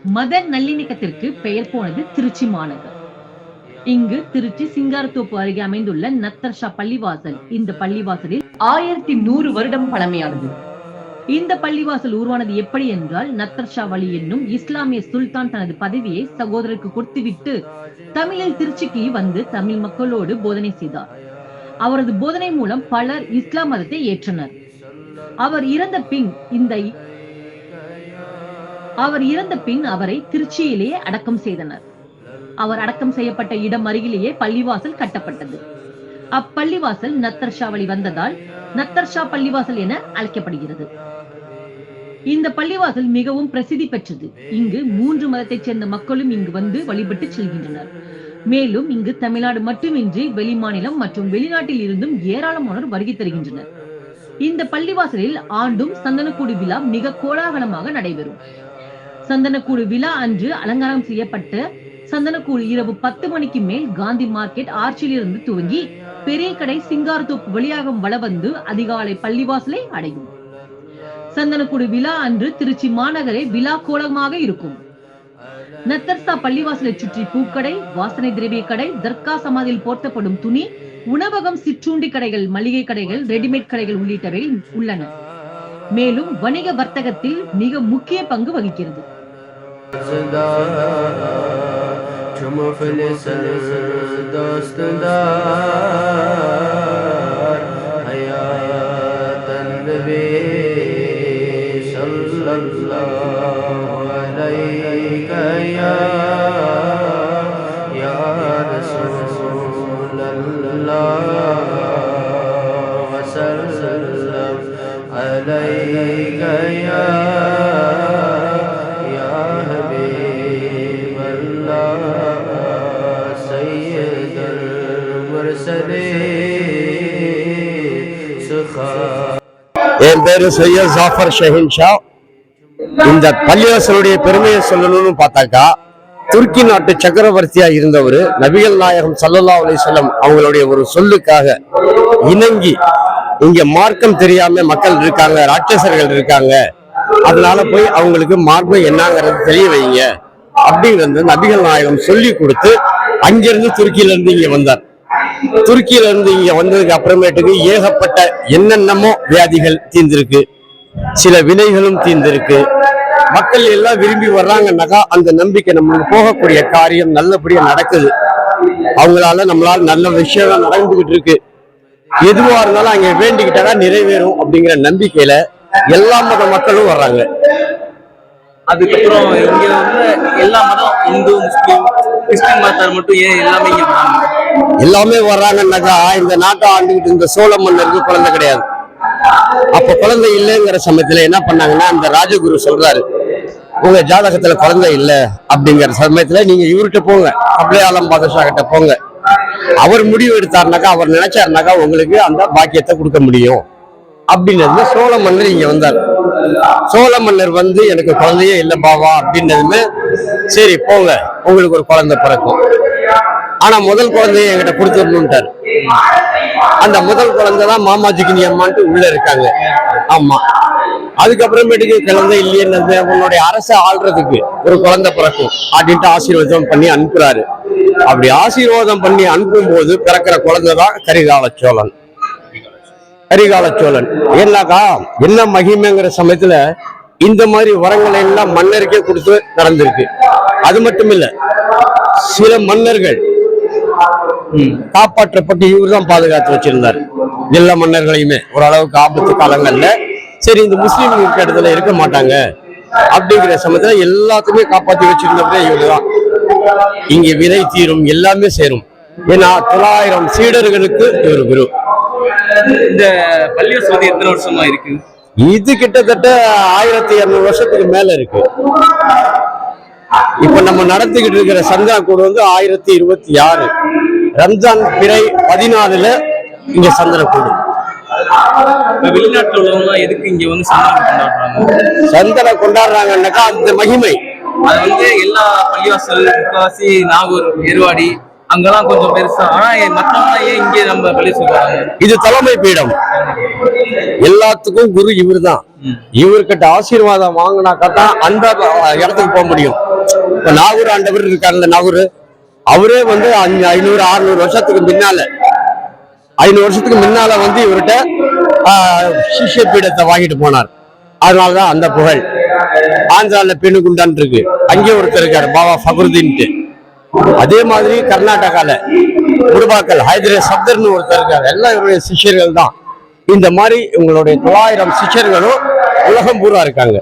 மத நல்லிணக்கத்திற்கு பெயர் போனது திருச்சி மாநகர். இங்கு திருச்சி சிங்காரத்தோப்பு அருகே அமைந்துள்ள நத்தர்ஷா பள்ளிவாசல். இந்த பள்ளிவாசலில் 1100 வருடம் பழமையானது. இந்த பள்ளிவாசல் உருவானது எப்படி என்றால், நத்தர்ஷா வலி என்னும் இஸ்லாமிய சுல்தான் தனது பதவியை சகோதரருக்கு கொடுத்துவிட்டு தமிழில் திருச்சிக்கு வந்து தமிழ் மக்களோடு போதனை செய்தார். அவரது போதனை மூலம் பலர் இஸ்லாம் மதத்தை ஏற்றனர். அவர் இறந்த பின் அவரை திருச்சியிலேயே அடக்கம் செய்தனர். அவர் அடக்கம் செய்யப்பட்ட இடம் அருகிலேயே பள்ளிவாசல் கட்டப்பட்டது. அப்பள்ளிவாசல் நத்தர்ஷா வழி வந்ததால் நத்தர்ஷா பள்ளிவாசல் என அழைக்கப்படுகிறது. இந்த பள்ளிவாசல் மிகவும் பிரசித்தி பெற்றது. இங்கு 3 மதத்தைச் சேர்ந்த மக்களும் இங்கு வந்து வழிபட்டு செல்கின்றனர். மேலும் இங்கு தமிழ்நாடு மட்டுமின்றி வெளிமாநிலம் மற்றும் வெளிநாட்டில் இருந்தும் ஏராளமானோர் வருகை தருகின்றனர். இந்த பள்ளிவாசலில் ஆண்டும் சந்தனக்கூடு விழா மிக கோலாகலமாக நடைபெறும். சந்தனக்கூடு விழா அன்று அலங்காரம் செய்யப்பட்ட சந்தனக்கூடு இரவு 10 மணிக்கு மேல் காந்தி மார்க்கெட் ஆர்ச்சியிலிருந்து துவங்கி பெரிய கடை சிங்காரத்தோப்பு வழியாக வள வந்து அதிகாலை பள்ளிவாசலை அடையும். சந்தனக்கூடு விழா அன்று திருச்சி மாநகரே விழா கோலமாக இருக்கும். நத்தர்ஷா பள்ளிவாசலை சுற்றி பூக்கடை, வாசனை திரவிய கடை, தர்கா சமாதியில் போர்த்தப்படும் துணி, உணவகம், சிற்றுண்டி கடைகள், மளிகை கடைகள், ரெடிமேட் கடைகள் உள்ளிட்டவை உள்ளன. மேலும் வணிக வர்த்தகத்தில் மிக முக்கிய பங்கு வகிக்கிறது. என் பேரு சையத் ஜாஃபர் ஷஹீன் ஷா. இந்த பள்ளிவாசலுடைய பெருமையை சொல்லணும்னு பார்த்தாக்கா, துருக்கி நாட்டு சக்கரவர்த்தியா இருந்தவர் நபிகள் நாயகம் ஸல்லல்லாஹு அலைஹி வஸல்லம் அவங்களுடைய ஒரு சொல்லுக்காக இணங்கி, இங்க மார்க்கம் தெரியாம மக்கள் இருக்காங்க, ராட்சசர்கள் இருக்காங்க, அதனால போய் அவங்களுக்கு மார்க்கம் என்னங்கிறது தெரிய வைங்க அப்படிங்கிறது நபிகள் நாயகம் சொல்லி கொடுத்து அங்கிருந்து துருக்கியில இருந்து இங்க வந்தார். துருக்கியில இருந்து இங்க வந்ததுக்கு அப்புறமேட்டுக்கு ஏகப்பட்ட என்னென்னமோ வியாதிகள் தீர்ந்திருக்கு, சில வினைகளும் தீர்ந்திருக்கு. மக்கள் எல்லாம் விரும்பி வர்றாங்கன்னாக்கா அந்த நம்பிக்கை நம்மளுக்கு போகக்கூடிய காரியம் நல்லபடியா நடக்குது. அவங்களால நம்மளால நல்ல விஷயம் நடந்துகிட்டு இருக்கு. எதுவா இருந்தாலும் அங்க வேண்டிக்கிட்டா நிறைவேறும் அப்படிங்கிற நம்பிக்கையில எல்லா மத மக்களும் வர்றாங்க. அதுக்கப்புறம் இங்க வந்து எல்லா மதம், இந்து, முஸ்லீம், கிறிஸ்டின் மதத்தார் மட்டும் ஏன் எல்லாமே இங்க வராங்க? எல்லாமே வர்றாங்கன்னாக்கா, இந்த நாட்டை ஆண்டுகிட்டு இந்த சோழ மன்னருக்கு குழந்தை கிடையாது. அப்ப குழந்தை இல்லைங்கிற சமயத்துல என்ன பண்ணாங்கன்னா, அந்த ராஜகுரு சொல்றாரு, உங்க ஜாதகத்துல குழந்தை இல்லை அப்படிங்கிற சமயத்துல நீங்க இவர்கிட்ட போங்க, அப்துல் ஆலம் பாதுஷா கிட்ட போங்க. அவர் முடிவு எடுத்தாருனாக்கா, அவர் நினைச்சாருனாக்கா உங்களுக்கு அந்த பாக்கியத்தை கொடுக்க முடியும் அப்படின்னது சோழ மன்னர் இங்க வந்தார். சோழ மன்னர் வந்து எனக்கு குழந்தையே இல்லை பாவா அப்படின்னதுமே, சரி போங்க, உங்களுக்கு ஒரு குழந்தை பிறக்கும், ஆனா முதல் குழந்தைய என்கிட்ட கொடுத்துடணும்ட்டாரு. அந்த முதல் குழந்தை தான் மாமாஜிக்கினி அம்மான்ட்டு உள்ள இருக்காங்க. ஆமா, அதுக்கப்புறமேட்டுக்கு குழந்தை இல்லையே, உன்னுடைய அரசை ஆள்றதுக்கு ஒரு குழந்தை பிறக்கும் அப்படின்ட்டு ஆசீர்வாதம் பண்ணி அனுப்புறாரு. அப்படி ஆசீர்வாதம் பண்ணி அனுப்பும் போது பிறக்கிற குழந்தை தான் கரிகால சோழன். கரிகால சோழன் ஏன்னாக்கா என்ன மகிமைங்கிற சமயத்துல இந்த மாதிரி வரங்களை எல்லாம் மன்னருக்கே கொடுத்து நடந்திருக்கு. அது மட்டும் இல்ல, சில மன்னர்கள் காப்பாற்றப்பட்டு இவர் தான் பாதுகாத்து வச்சிருந்தார். எல்லா மன்னர்களையுமே ஓரளவுக்கு ஆபத்து காலங்கள்ல சரி இந்த முஸ்லீம் இருக்க இடத்துல இருக்க மாட்டாங்க அப்படிங்கிற சமயத்துல எல்லாத்தையுமே காப்பாற்றி வச்சிருந்தவரே இவரு தான். இங்க வினை தீரும், எல்லாமே சேரும். ஏன்னா 900 சீடர்களுக்கு இவர் குரு. இந்த பள்ளிவாசல் வந்து எத்தனை வருஷமா இருக்கு? இது கிட்டத்தட்ட 1200 வருஷத்துக்கு மேல இருக்கு. இப்ப நம்ம நடத்திக்கிட்டு இருக்கிற சந்தனக்கூடு வந்து 1026 ரம்ஜான் பிறை 14ல இங்க சந்தனக்கூடு. வெளிநாட்டுல உள்ளவங்க எதுக்கு இங்க வந்து சந்தனம் கொண்டாடுறாங்கன்னாக்கா அந்த மகிமை அது வந்து எல்லா பள்ளிவாசல், முக்காவாசி நாகூர், ஏர்வாடி அங்கெல்லாம் கொஞ்சம் பெருசா. ஆனா மத்தவங்க ஏன் இங்கே நம்ம பள்ளி சொல்றாங்க? இது தலைமை பீடம், எல்லாத்துக்கும் குரு இவர்தான். இவர்கிட்ட ஆசீர்வாதம் வாங்கினாக்கா தான் அந்த இடத்துக்கு போக முடியும். இப்ப நாகூர் ஆண்டவர் இருக்காருல்ல, நாகூர் அவரே வந்து 500-600 வருஷத்துக்கு முன்னால 500 வருஷத்துக்கு முன்னால வந்து இவர்கிட்ட சிஷ்ய பீடத்தை வாங்கிட்டு போனார். அதனாலதான் அந்த புகழ். ஆந்திரால பெண்ணுகுண்டான் இருக்கு, அங்கே ஒருத்தர் இருக்காரு பாபா ஃபக்ருதீன்ட்டு. அதே மாதிரி கர்நாடகால முடுபாக்கல் ஹைதரே சப்தர்னு ஒருத்தர் இருக்காரு. எல்லாம் இவருடைய சிஷ்யர்கள் தான். இந்த மாதிரி உங்களுடைய 900 சிஷ்யர்களும் உலகம் பூரா இருக்காங்க.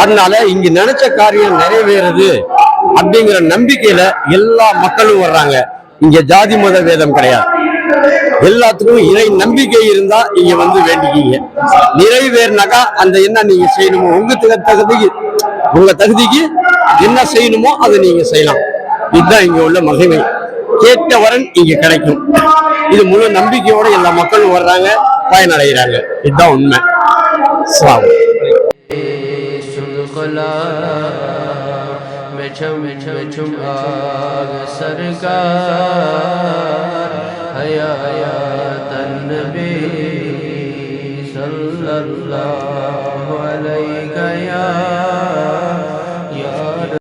அதனால இங்க நினைச்ச காரியம் நிறைவேறுது அப்படிங்கிற நம்பிக்கையில எல்லா மக்களும் வர்றாங்க. இங்க ஜாதி மத வேதம் கிடையாது. எல்லாத்துக்கும் இறை நம்பிக்கை இருந்தா இங்க வந்து வேண்டிக்கீங்க. நிறைவேறினாக்கா அந்த என்ன நீங்க செய்யணுமோ உங்க தகுதிக்கு என்ன செய்யணுமோ அதை நீங்க செய்யலாம். இதுதான் இங்க உள்ள மகிமை. கேட்ட வரன் இங்க கிடைக்கும். இது முழு நம்பிக்கையோட எல்லா மக்களும் வர்றாங்க, பயனடைகிறாங்க. இதுதான் உண்மை. सल्लल्लाहु अलैहि